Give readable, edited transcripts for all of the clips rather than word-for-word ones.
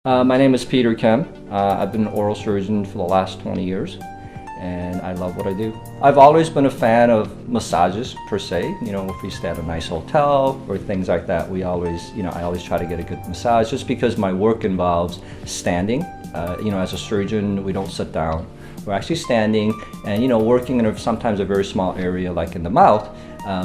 My name is Peter Kim. I've been an oral surgeon for the last 20 years, and I love what I do. I've always been a fan of massages per se. You know, if we stay at a nice hotel or things like that, I always try to get a good massage just because my work involves standing. As a surgeon, we don't sit down. We're actually standing and, working in sometimes a very small area like in the mouth.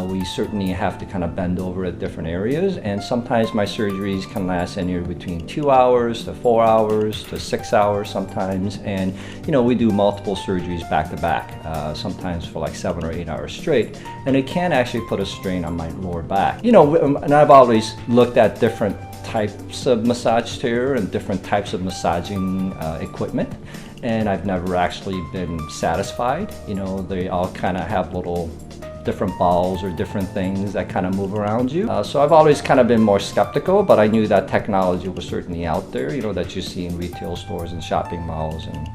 We certainly have to kind of bend over at different areas, and sometimes my surgeries can last anywhere between 2 hours to 4 hours to 6 hours sometimes, and we do multiple surgeries back to back, sometimes for like 7 or 8 hours straight, and it can actually put a strain on my lower back. And I've always looked at different types of massage chair and different types of massaging equipment, and I've never actually been satisfied. They all kind of have little different balls or different things that kind of move around you. So I've always kind of been more skeptical, but I knew that technology was certainly out there, that you see in retail stores and shopping malls and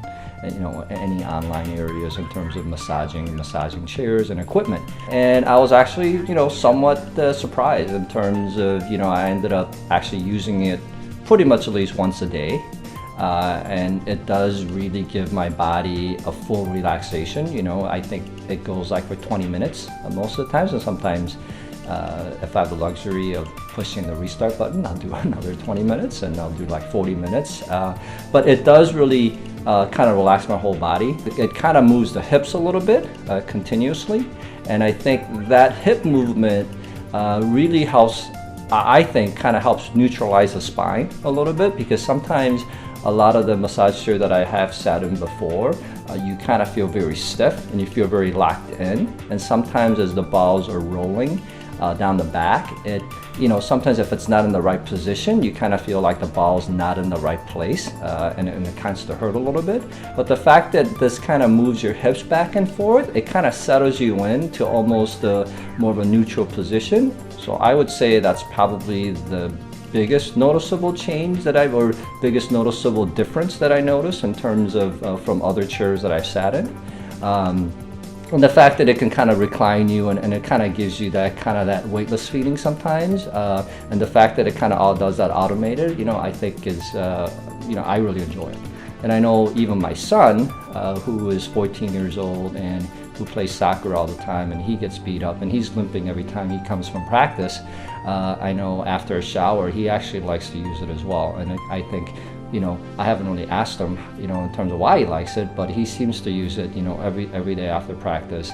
any online areas in terms of massaging chairs and equipment. And I was actually, somewhat surprised in terms of, I ended up actually using it pretty much at least once a day. And it does really give my body a full relaxation. I think it goes like for 20 minutes most of the times, and sometimes if I have the luxury of pushing the restart button, I'll do another 20 minutes and I'll do like 40 minutes. But it does really kind of relax my whole body. It kind of moves the hips a little bit continuously, and I think that hip movement really helps, I think kind of helps neutralize the spine a little bit, because sometimes a lot of the massage chair that I have sat in before, you kind of feel very stiff and you feel very locked in. And sometimes as the balls are rolling down the back, sometimes if it's not in the right position, you kind of feel like the ball's not in the right place, and it tends to hurt a little bit. But the fact that this kind of moves your hips back and forth, it kind of settles you into almost more of a neutral position. So I would say that's probably the biggest noticeable change or biggest noticeable difference that I noticed in terms of from other chairs that I've sat in. And the fact that it can kind of recline you and it kind of gives you that weightless feeling sometimes, and the fact that it kind of all does that automated, I think is, I really enjoy it. And I know even my son, who is 14 years old and who plays soccer all the time, and he gets beat up and he's limping every time he comes from practice. I know after a shower, he actually likes to use it as well. And I think, I haven't really asked him, in terms of why he likes it, but he seems to use it, every day after practice.